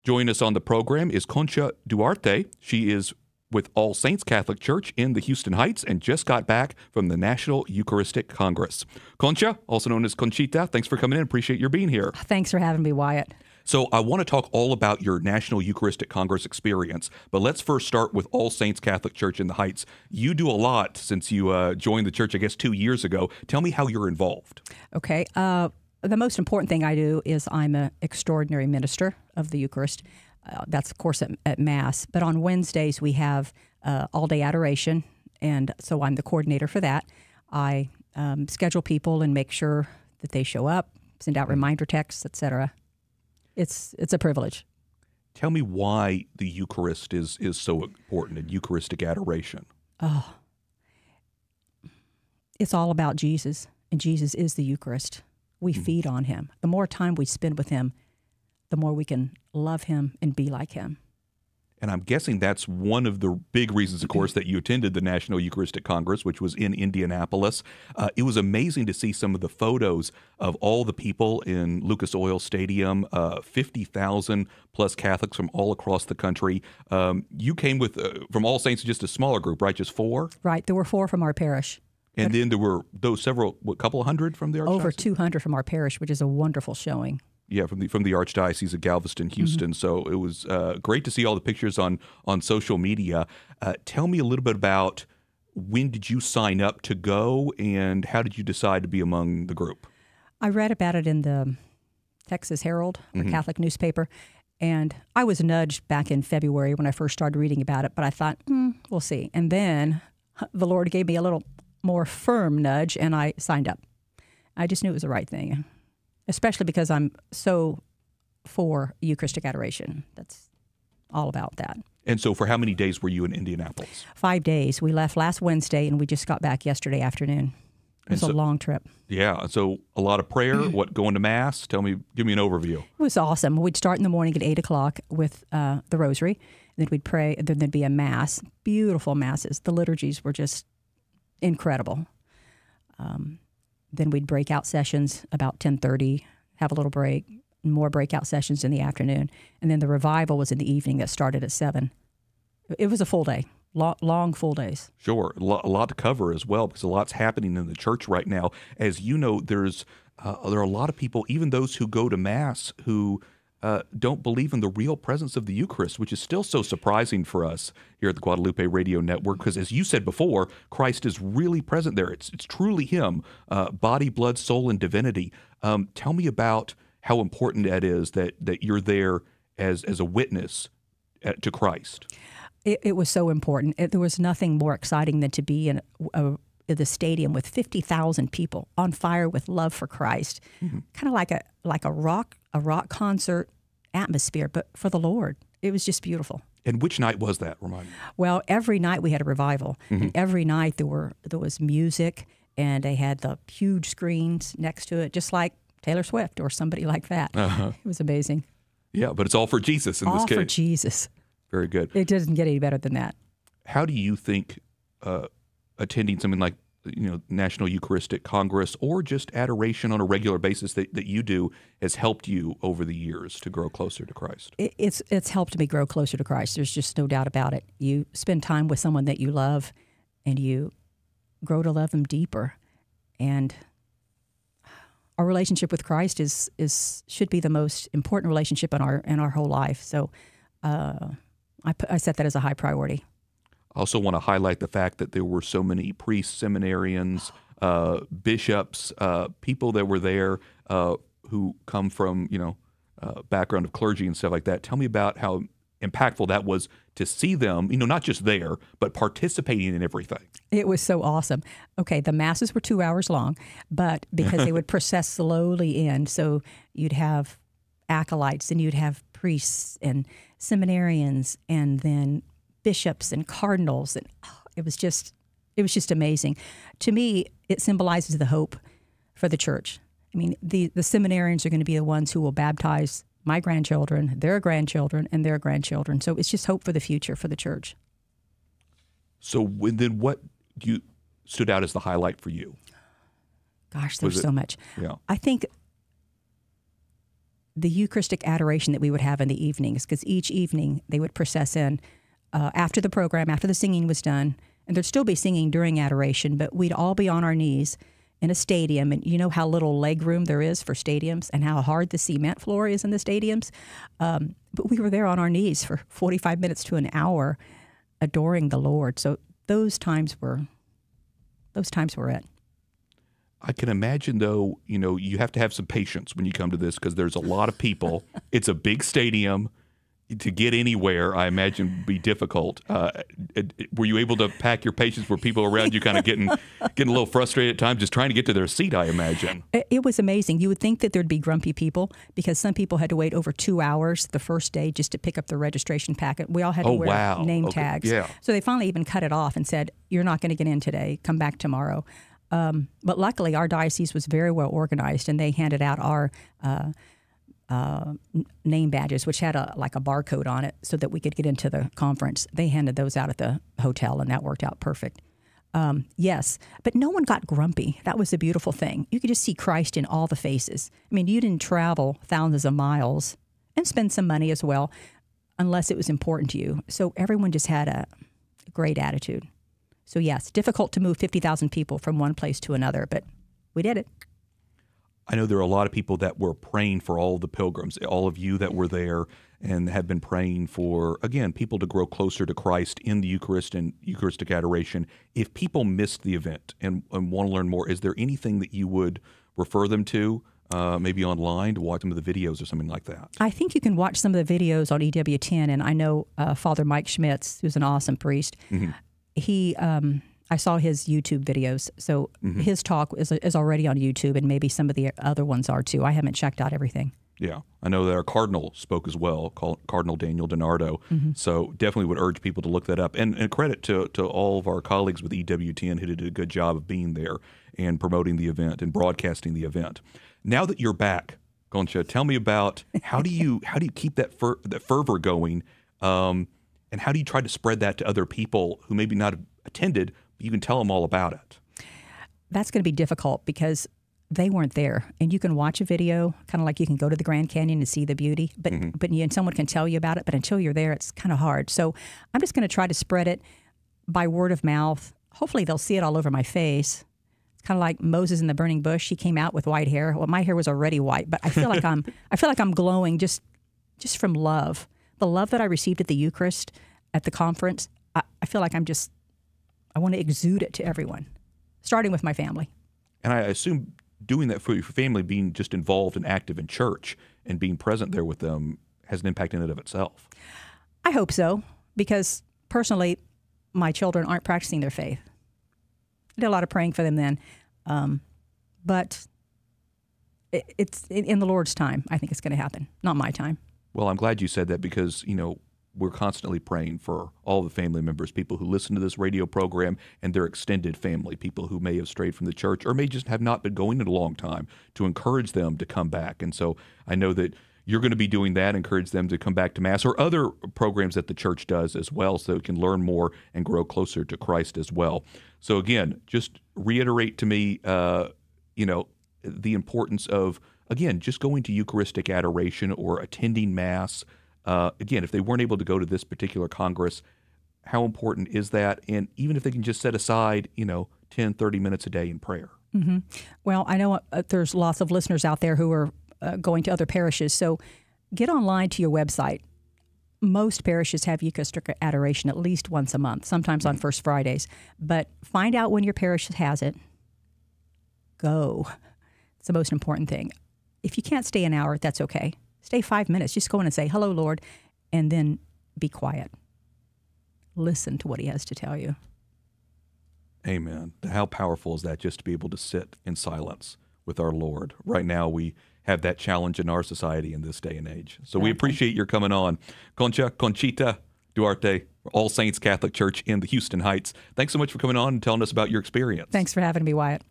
Joining us on the program is Concha Duarte. She is with All Saints Catholic Church in the Houston Heights and just got back from the National Eucharistic Congress. Concha, also known as Conchita, thanks for coming in. Appreciate your being here. Thanks for having me, Wyatt. So I want to talk all about your National Eucharistic Congress experience, but let's first start with All Saints Catholic Church in the Heights. You do a lot since you joined the church, I guess, 2 years ago. Tell me how you're involved. Okay. The most important thing I do is I'm an extraordinary minister of the Eucharist. That's, of course, at Mass. But on Wednesdays, we have all-day adoration, and so I'm the coordinator for that. I schedule people and make sure that they show up, send out reminder texts, etc. It's a privilege. Tell me why the Eucharist is so important in Eucharistic adoration. Oh, it's all about Jesus, and Jesus is the Eucharist. We feed on him. The more time we spend with him, the more we can love him and be like him. And I'm guessing that's one of the big reasons, of course, that you attended the National Eucharistic Congress, which was in Indianapolis. It was amazing to see some of the photos of all the people in Lucas Oil Stadium, 50,000 plus Catholics from all across the country. You came with, from All Saints, just a smaller group, right? Just 4? Right. There were 4 from our parish. And then there were those several, couple hundred from the Archdiocese? Over 200 from our parish, which is a wonderful showing. Yeah, from the Archdiocese of Galveston, Houston. So it was great to see all the pictures on social media. Tell me a little bit about when did you sign up to go, and how did you decide to be among the group? I read about it in the Texas Herald, a Catholic newspaper, and I was nudged back in February when I first started reading about it, but I thought, we'll see. And then the Lord gave me a little more firm nudge, and I signed up. I just knew it was the right thing, especially because I'm so for Eucharistic adoration. That's all about that. And so for how many days were you in Indianapolis? 5 days. We left last Wednesday, and we just got back yesterday afternoon. It was a long trip. Yeah. So a lot of prayer, going to Mass? Give me an overview. It was awesome. We'd start in the morning at 8 o'clock with the Rosary, and then we'd pray, and then there'd be a Mass. Beautiful Masses. The liturgies were just incredible. Then we'd breakout sessions about 10:30, have a little break, more breakout sessions in the afternoon, and then the revival was in the evening that started at 7. It was a full day, long full days. Sure, a lot to cover as well, because a lot's happening in the church right now. As you know, there are a lot of people, even those who go to Mass, who don't believe in the real presence of the Eucharist, which is still so surprising for us here at the Guadalupe Radio Network, because as you said before, Christ is really present there. It's truly him, body, blood, soul, and divinity. Tell me about how important that is, that you're there as a witness to Christ. It was so important. There was nothing more exciting than to be in the stadium with 50,000 people on fire with love for Christ, kind of like a rock concert atmosphere, but for the Lord. It was just beautiful. And which night was that? Remind me. Well, every night we had a revival, and every night there was music, and they had the huge screens next to it, just like Taylor Swift or somebody like that. It was amazing. Yeah, but it's all for Jesus in this case. All for Jesus. Very good. It doesn't get any better than that. How do you think attending something like National Eucharistic Congress, or just adoration on a regular basis that you do, has helped you over the years to grow closer to Christ? It's helped me grow closer to Christ. There's just no doubt about it. You spend time with someone that you love, and you grow to love them deeper. And our relationship with Christ should be the most important relationship in our whole life. So I set that as a high priority. I also want to highlight the fact that there were so many priests, seminarians, bishops, people that were there who come from, background of clergy and stuff like that. Tell me about how impactful that was to see them, not just there, but participating in everything. It was so awesome. Okay, the Masses were 2 hours long, but because they would process slowly in, so you'd have acolytes, and you'd have priests and seminarians, and then bishops and cardinals, and it was just amazing. To me, it symbolizes the hope for the church. I mean, the seminarians are going to be the ones who will baptize my grandchildren, their grandchildren, and their grandchildren. So it's just hope for the future for the church. So then what stood out as the highlight for you? Gosh, there's so much. Yeah. I think the Eucharistic adoration that we would have in the evenings, because each evening they would process in after the program, after the singing was done, and there'd still be singing during adoration, but we'd all be on our knees in a stadium, and you know how little leg room there is for stadiums and how hard the cement floor is in the stadiums. But we were there on our knees for 45 minutes to an hour adoring the Lord. So those times were it. I can imagine, though, you have to have some patience when you come to this because there's a lot of people. It's a big stadium. To get anywhere, I imagine, would be difficult. Were you able to pack your patience? Were people around you kind of getting a little frustrated at times, just trying to get to their seat, I imagine? It was amazing. You would think that there'd be grumpy people because some people had to wait over 2 hours the first day just to pick up their registration packet. We all had to wear name tags. Yeah. So they finally even cut it off and said, "You're not going to get in today. Come back tomorrow." But luckily, our diocese was very well organized, and they handed out our name badges, which had a barcode on it so that we could get into the conference. They handed those out at the hotel, and that worked out perfect. Yes, but no one got grumpy. That was the beautiful thing. You could just see Christ in all the faces. I mean, you didn't travel thousands of miles and spend some money as well unless it was important to you. So everyone just had a great attitude. So yes, difficult to move 50,000 people from one place to another, but we did it. I know there are a lot of people that were praying for all the pilgrims, all of you that were there and have been praying for, again, people to grow closer to Christ in the Eucharist and Eucharistic adoration. If people missed the event and want to learn more, is there anything that you would refer them to, maybe online, to watch some of the videos or something like that? I think you can watch some of the videos on EWTN, and I know Father Mike Schmitz, who's an awesome priest, he I saw his YouTube videos, so his talk is already on YouTube, and maybe some of the other ones are too. I haven't checked out everything. Yeah, I know that our Cardinal spoke as well, Cardinal Daniel DiNardo, so definitely would urge people to look that up. And credit to all of our colleagues with EWTN who did a good job of being there and promoting the event and broadcasting the event. Now that you're back, Concha, tell me about how do you keep that fervor going, and how do you try to spread that to other people who maybe not have attended, but you can tell them all about it? That's going to be difficult because they weren't there, and you can watch a video, kind of like you can go to the Grand Canyon and see the beauty, but and someone can tell you about it, but until you're there, it's kind of hard. So I'm just going to try to spread it by word of mouth. Hopefully, they'll see it all over my face. It's kind of like Moses in the burning bush. He came out with white hair. Well, my hair was already white, but I feel like I'm glowing just from love. The love that I received at the Eucharist at the conference. I feel like I want to exude it to everyone, starting with my family. And I assume doing that for your family, being just involved and active in church and being present there with them, has an impact in and of itself. I hope so, because personally, my children aren't practicing their faith. I did a lot of praying for them then, but it's in the Lord's time. I think it's going to happen, not my time. Well, I'm glad you said that because, we're constantly praying for all the family members, people who listen to this radio program and their extended family, people who may have strayed from the church or may just have not been going in a long time, to encourage them to come back. And so I know that you're going to be doing that, encourage them to come back to Mass or other programs that the church does as well, so it can learn more and grow closer to Christ as well. So again, just reiterate to me, the importance of, again, just going to Eucharistic adoration or attending Mass. Again, if they weren't able to go to this particular Congress, how important is that? And even if they can just set aside, 10, 30 minutes a day in prayer. Well, I know there's lots of listeners out there who are going to other parishes. So get online to your website. Most parishes have Eucharistic adoration at least once a month, sometimes on First Fridays. But find out when your parish has it. Go. It's the most important thing. If you can't stay an hour, that's okay. Stay 5 minutes. Just go in and say, "Hello, Lord," and then be quiet. Listen to what he has to tell you. Amen. How powerful is that, just to be able to sit in silence with our Lord? Right now, we have that challenge in our society in this day and age. So we appreciate your coming on. Conchita Duarte, All Saints Catholic Church in the Houston Heights. Thanks so much for coming on and telling us about your experience. Thanks for having me, Wyatt.